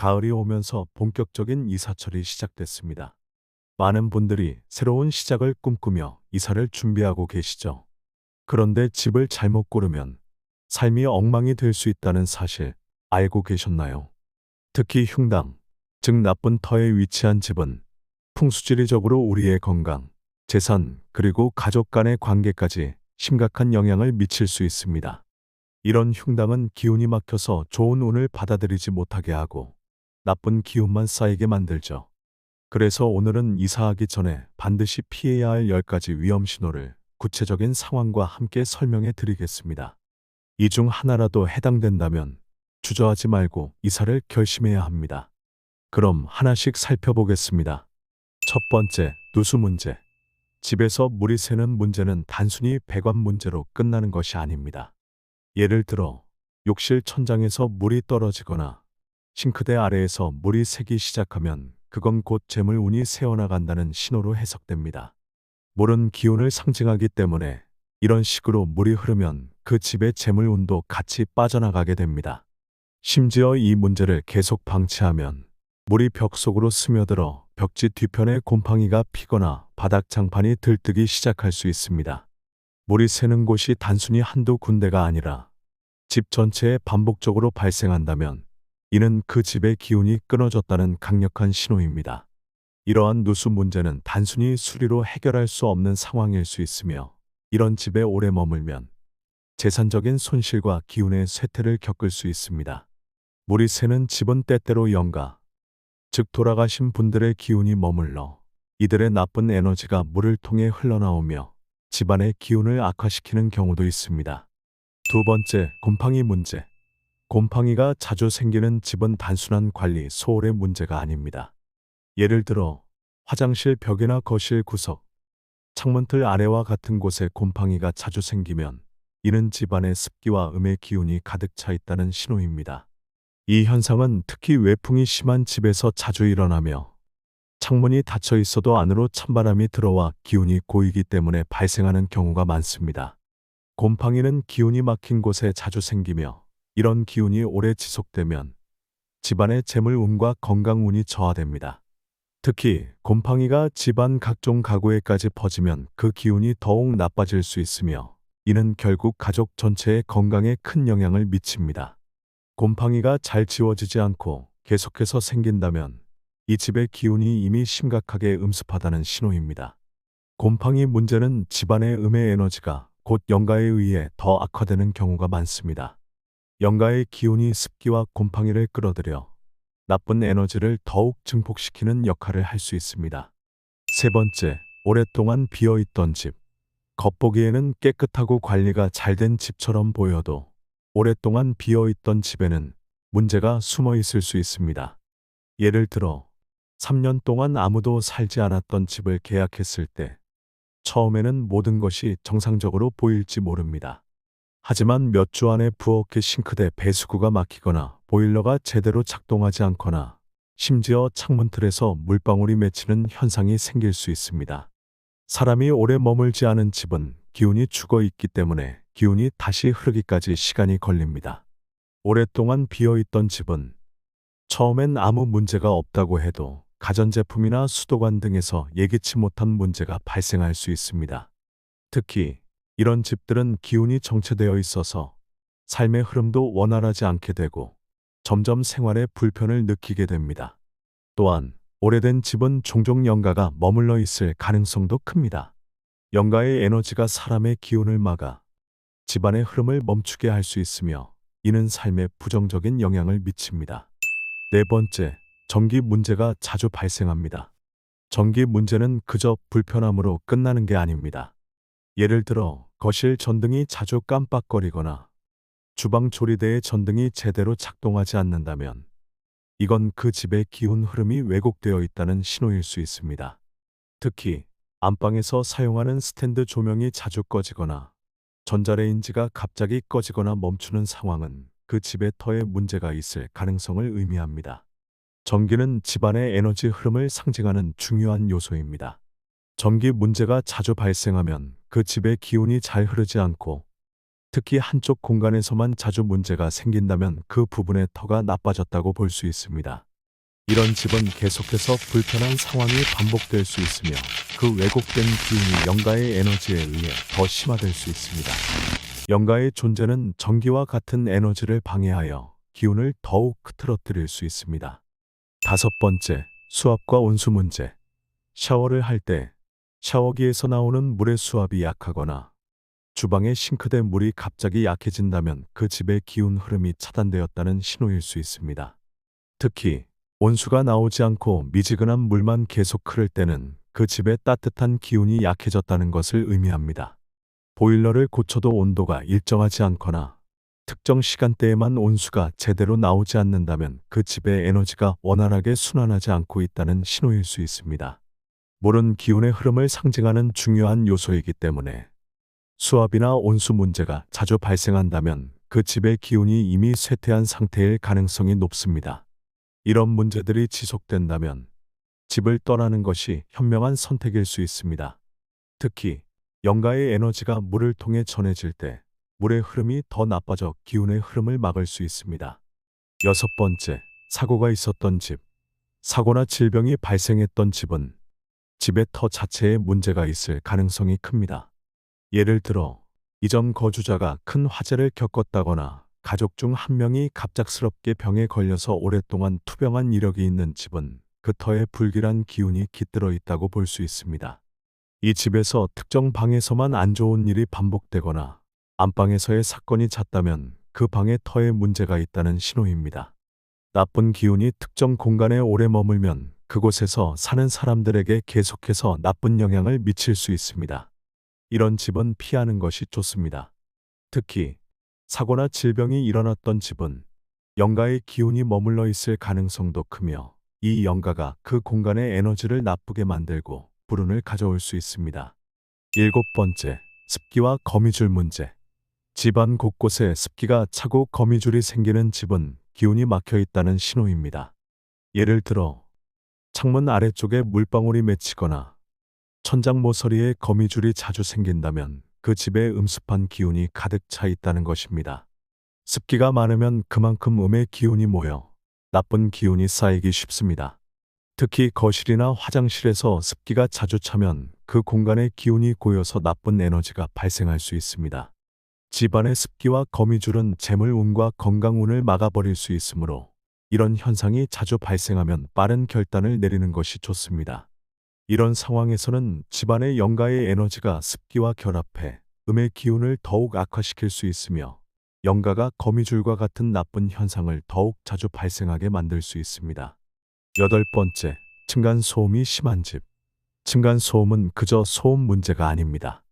가을이 오면서 본격적인 이사철이 시작됐습니다. 많은 분들이 새로운 시작을 꿈꾸며 이사를 준비하고 계시죠. 그런데 집을 잘못 고르면 삶이 엉망이 될 수 있다는 사실 알고 계셨나요? 특히 흉당, 즉 나쁜 터에 위치한 집은 풍수지리적으로 우리의 건강, 재산, 그리고 가족 간의 관계까지 심각한 영향을 미칠 수 있습니다. 이런 흉당은 기운이 막혀서 좋은 운을 받아들이지 못하게 하고 나쁜 기운만 쌓이게 만들죠. 그래서 오늘은 이사하기 전에 반드시 피해야 할 10가지 위험 신호를 구체적인 상황과 함께 설명해 드리겠습니다. 이 중 하나라도 해당된다면 주저하지 말고 이사를 결심해야 합니다. 그럼 하나씩 살펴보겠습니다. 첫 번째, 누수 문제. 집에서 물이 새는 문제는 단순히 배관 문제로 끝나는 것이 아닙니다. 예를 들어 욕실 천장에서 물이 떨어지거나 싱크대 아래에서 물이 새기 시작하면 그건 곧 재물운이 새어나간다는 신호로 해석됩니다. 물은 기운을 상징하기 때문에 이런 식으로 물이 흐르면 그 집의 재물운도 같이 빠져나가게 됩니다. 심지어 이 문제를 계속 방치하면 물이 벽 속으로 스며들어 벽지 뒤편에 곰팡이가 피거나 바닥 장판이 들뜨기 시작할 수 있습니다. 물이 새는 곳이 단순히 한두 군데가 아니라 집 전체에 반복적으로 발생한다면 이는 그 집의 기운이 끊어졌다는 강력한 신호입니다. 이러한 누수 문제는 단순히 수리로 해결할 수 없는 상황일 수 있으며 이런 집에 오래 머물면 재산적인 손실과 기운의 쇠퇴를 겪을 수 있습니다. 물이 새는 집은 때때로 영가, 즉 돌아가신 분들의 기운이 머물러 이들의 나쁜 에너지가 물을 통해 흘러나오며 집안의 기운을 악화시키는 경우도 있습니다. 두 번째, 곰팡이 문제. 곰팡이가 자주 생기는 집은 단순한 관리, 소홀의 문제가 아닙니다. 예를 들어 화장실 벽이나 거실 구석, 창문틀 아래와 같은 곳에 곰팡이가 자주 생기면 이는 집안에 습기와 음의 기운이 가득 차 있다는 신호입니다. 이 현상은 특히 외풍이 심한 집에서 자주 일어나며 창문이 닫혀 있어도 안으로 찬바람이 들어와 기운이 고이기 때문에 발생하는 경우가 많습니다. 곰팡이는 기운이 막힌 곳에 자주 생기며 이런 기운이 오래 지속되면 집안의 재물운과 건강운이 저하됩니다. 특히 곰팡이가 집안 각종 가구에까지 퍼지면 그 기운이 더욱 나빠질 수 있으며 이는 결국 가족 전체의 건강에 큰 영향을 미칩니다. 곰팡이가 잘 지워지지 않고 계속해서 생긴다면 이 집의 기운이 이미 심각하게 음습하다는 신호입니다. 곰팡이 문제는 집안의 음의 에너지가 곧 영가에 의해 더 악화되는 경우가 많습니다. 영가의 기운이 습기와 곰팡이를 끌어들여 나쁜 에너지를 더욱 증폭시키는 역할을 할 수 있습니다. 세 번째, 오랫동안 비어있던 집. 겉보기에는 깨끗하고 관리가 잘 된 집처럼 보여도 오랫동안 비어있던 집에는 문제가 숨어 있을 수 있습니다. 예를 들어 3년 동안 아무도 살지 않았던 집을 계약했을 때 처음에는 모든 것이 정상적으로 보일지 모릅니다. 하지만 몇 주 안에 부엌의 싱크대 배수구가 막히거나 보일러가 제대로 작동하지 않거나 심지어 창문틀에서 물방울이 맺히는 현상이 생길 수 있습니다. 사람이 오래 머물지 않은 집은 기운이 죽어 있기 때문에 기운이 다시 흐르기까지 시간이 걸립니다. 오랫동안 비어있던 집은 처음엔 아무 문제가 없다고 해도 가전제품이나 수도관 등에서 예기치 못한 문제가 발생할 수 있습니다. 특히 이런 집들은 기운이 정체되어 있어서 삶의 흐름도 원활하지 않게 되고 점점 생활에 불편을 느끼게 됩니다. 또한 오래된 집은 종종 영가가 머물러 있을 가능성도 큽니다. 영가의 에너지가 사람의 기운을 막아 집안의 흐름을 멈추게 할 수 있으며 이는 삶에 부정적인 영향을 미칩니다. 네 번째, 전기 문제가 자주 발생합니다. 전기 문제는 그저 불편함으로 끝나는 게 아닙니다. 예를 들어 거실 전등이 자주 깜빡거리거나 주방 조리대의 전등이 제대로 작동하지 않는다면 이건 그 집의 기운 흐름이 왜곡되어 있다는 신호일 수 있습니다. 특히 안방에서 사용하는 스탠드 조명이 자주 꺼지거나 전자레인지가 갑자기 꺼지거나 멈추는 상황은 그 집의 터에 문제가 있을 가능성을 의미합니다. 전기는 집안의 에너지 흐름을 상징하는 중요한 요소입니다. 전기 문제가 자주 발생하면 그 집의 기운이 잘 흐르지 않고 특히 한쪽 공간에서만 자주 문제가 생긴다면 그 부분의 터가 나빠졌다고 볼 수 있습니다. 이런 집은 계속해서 불편한 상황이 반복될 수 있으며 그 왜곡된 기운이 영가의 에너지에 의해 더 심화될 수 있습니다. 영가의 존재는 전기와 같은 에너지를 방해하여 기운을 더욱 흐트러뜨릴 수 있습니다. 다섯 번째, 수압과 온수 문제. 샤워를 할 때 샤워기에서 나오는 물의 수압이 약하거나 주방의 싱크대 물이 갑자기 약해진다면 그 집의 기운 흐름이 차단되었다는 신호일 수 있습니다. 특히 온수가 나오지 않고 미지근한 물만 계속 흐를 때는 그 집의 따뜻한 기운이 약해졌다는 것을 의미합니다. 보일러를 고쳐도 온도가 일정하지 않거나 특정 시간대에만 온수가 제대로 나오지 않는다면 그 집의 에너지가 원활하게 순환하지 않고 있다는 신호일 수 있습니다. 물은 기운의 흐름을 상징하는 중요한 요소이기 때문에 수압이나 온수 문제가 자주 발생한다면 그 집의 기운이 이미 쇠퇴한 상태일 가능성이 높습니다. 이런 문제들이 지속된다면 집을 떠나는 것이 현명한 선택일 수 있습니다. 특히 영가의 에너지가 물을 통해 전해질 때 물의 흐름이 더 나빠져 기운의 흐름을 막을 수 있습니다. 여섯 번째, 사고가 있었던 집. 사고나 질병이 발생했던 집은 집의 터 자체에 문제가 있을 가능성이 큽니다. 예를 들어 이전 거주자가 큰 화재를 겪었다거나 가족 중 한 명이 갑작스럽게 병에 걸려서 오랫동안 투병한 이력이 있는 집은 그 터에 불길한 기운이 깃들어 있다고 볼 수 있습니다. 이 집에서 특정 방에서만 안 좋은 일이 반복되거나 안방에서의 사건이 잦다면 그 방의 터에 문제가 있다는 신호입니다. 나쁜 기운이 특정 공간에 오래 머물면 그곳에서 사는 사람들에게 계속해서 나쁜 영향을 미칠 수 있습니다. 이런 집은 피하는 것이 좋습니다. 특히 사고나 질병이 일어났던 집은 영가의 기운이 머물러 있을 가능성도 크며 이 영가가 그 공간의 에너지를 나쁘게 만들고 불운을 가져올 수 있습니다. 일곱 번째, 습기와 거미줄 문제. 집안 곳곳에 습기가 차고 거미줄이 생기는 집은 기운이 막혀 있다는 신호입니다. 예를 들어 창문 아래쪽에 물방울이 맺히거나 천장 모서리에 거미줄이 자주 생긴다면 그 집에 음습한 기운이 가득 차 있다는 것입니다. 습기가 많으면 그만큼 음의 기운이 모여 나쁜 기운이 쌓이기 쉽습니다. 특히 거실이나 화장실에서 습기가 자주 차면 그 공간의 기운이 고여서 나쁜 에너지가 발생할 수 있습니다. 집안의 습기와 거미줄은 재물운과 건강운을 막아버릴 수 있으므로 이런 현상이 자주 발생하면 빠른 결단을 내리는 것이 좋습니다. 이런 상황에서는 집안의 영가의 에너지가 습기와 결합해 음의 기운을 더욱 악화시킬 수 있으며 영가가 거미줄과 같은 나쁜 현상을 더욱 자주 발생하게 만들 수 있습니다. 여덟 번째, 층간소음이 심한 집. 층간소음은 그저 소음 문제가 아닙니다.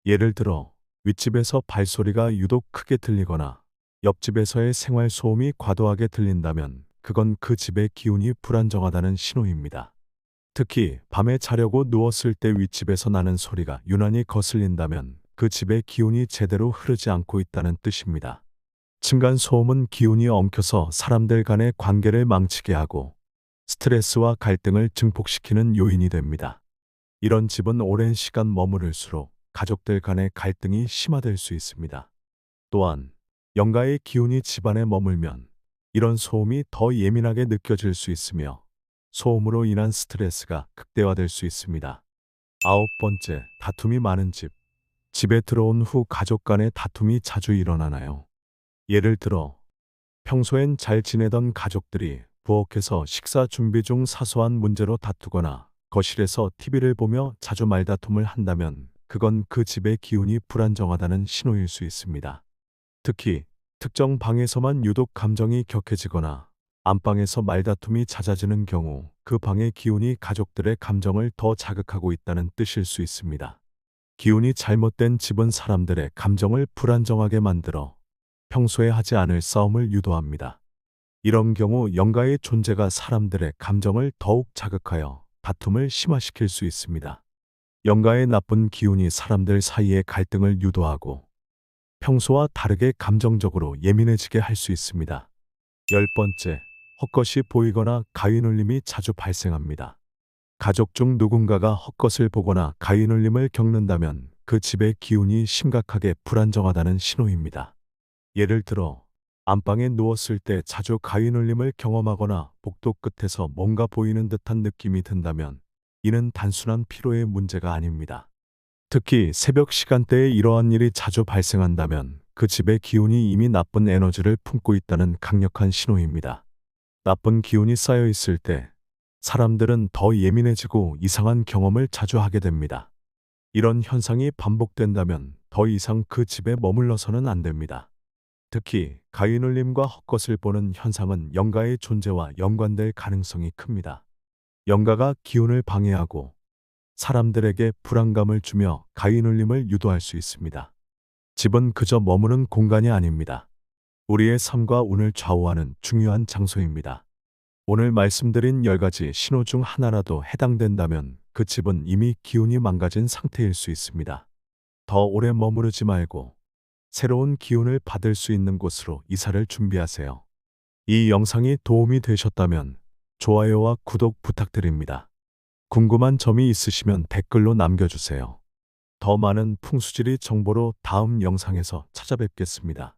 예를 들어 윗집에서 발소리가 유독 크게 들리거나 옆집에서의 생활소음이 과도하게 들린다면 그건 그 집의 기운이 불안정하다는 신호입니다. 특히 밤에 자려고 누웠을 때 윗집에서 나는 소리가 유난히 거슬린다면 그 집의 기운이 제대로 흐르지 않고 있다는 뜻입니다. 층간소음은 기운이 엉켜서 사람들 간의 관계를 망치게 하고 스트레스와 갈등을 증폭시키는 요인이 됩니다. 이런 집은 오랜 시간 머무를수록 가족들 간의 갈등이 심화될 수 있습니다. 또한 영가의 기운이 집안에 머물면 이런 소음이 더 예민하게 느껴질 수 있으며 소음으로 인한 스트레스가 극대화될 수 있습니다. 아홉 번째, 다툼이 많은 집. 집에 들어온 후 가족 간의 다툼이 자주 일어나나요? 예를 들어 평소엔 잘 지내던 가족들이 부엌에서 식사 준비 중 사소한 문제로 다투거나 거실에서 TV를 보며 자주 말다툼을 한다면 그건 그 집의 기운이 불안정하다는 신호일 수 있습니다. 특히 특정 방에서만 유독 감정이 격해지거나 안방에서 말다툼이 잦아지는 경우 그 방의 기운이 가족들의 감정을 더 자극하고 있다는 뜻일 수 있습니다. 기운이 잘못된 집은 사람들의 감정을 불안정하게 만들어 평소에 하지 않을 싸움을 유도합니다. 이런 경우 영가의 존재가 사람들의 감정을 더욱 자극하여 다툼을 심화시킬 수 있습니다. 영가의 나쁜 기운이 사람들 사이의 갈등을 유도하고 평소와 다르게 감정적으로 예민해지게 할 수 있습니다. 열 번째, 헛것이 보이거나 가위눌림이 자주 발생합니다. 가족 중 누군가가 헛것을 보거나 가위눌림을 겪는다면 그 집의 기운이 심각하게 불안정하다는 신호입니다. 예를 들어 안방에 누웠을 때 자주 가위 눌림을 경험하거나 복도 끝에서 뭔가 보이는 듯한 느낌이 든다면 이는 단순한 피로의 문제가 아닙니다. 특히 새벽 시간대에 이러한 일이 자주 발생한다면 그 집의 기운이 이미 나쁜 에너지를 품고 있다는 강력한 신호입니다. 나쁜 기운이 쌓여 있을 때 사람들은 더 예민해지고 이상한 경험을 자주 하게 됩니다. 이런 현상이 반복된다면 더 이상 그 집에 머물러서는 안 됩니다. 특히 가위 눌림과 헛것을 보는 현상은 영가의 존재와 연관될 가능성이 큽니다. 영가가 기운을 방해하고 사람들에게 불안감을 주며 가위 눌림을 유도할 수 있습니다. 집은 그저 머무는 공간이 아닙니다. 우리의 삶과 운을 좌우하는 중요한 장소입니다. 오늘 말씀드린 10가지 신호 중 하나라도 해당된다면 그 집은 이미 기운이 망가진 상태일 수 있습니다. 더 오래 머무르지 말고 새로운 기운을 받을 수 있는 곳으로 이사를 준비하세요. 이 영상이 도움이 되셨다면 좋아요와 구독 부탁드립니다. 궁금한 점이 있으시면 댓글로 남겨주세요. 더 많은 풍수지리 정보로 다음 영상에서 찾아뵙겠습니다.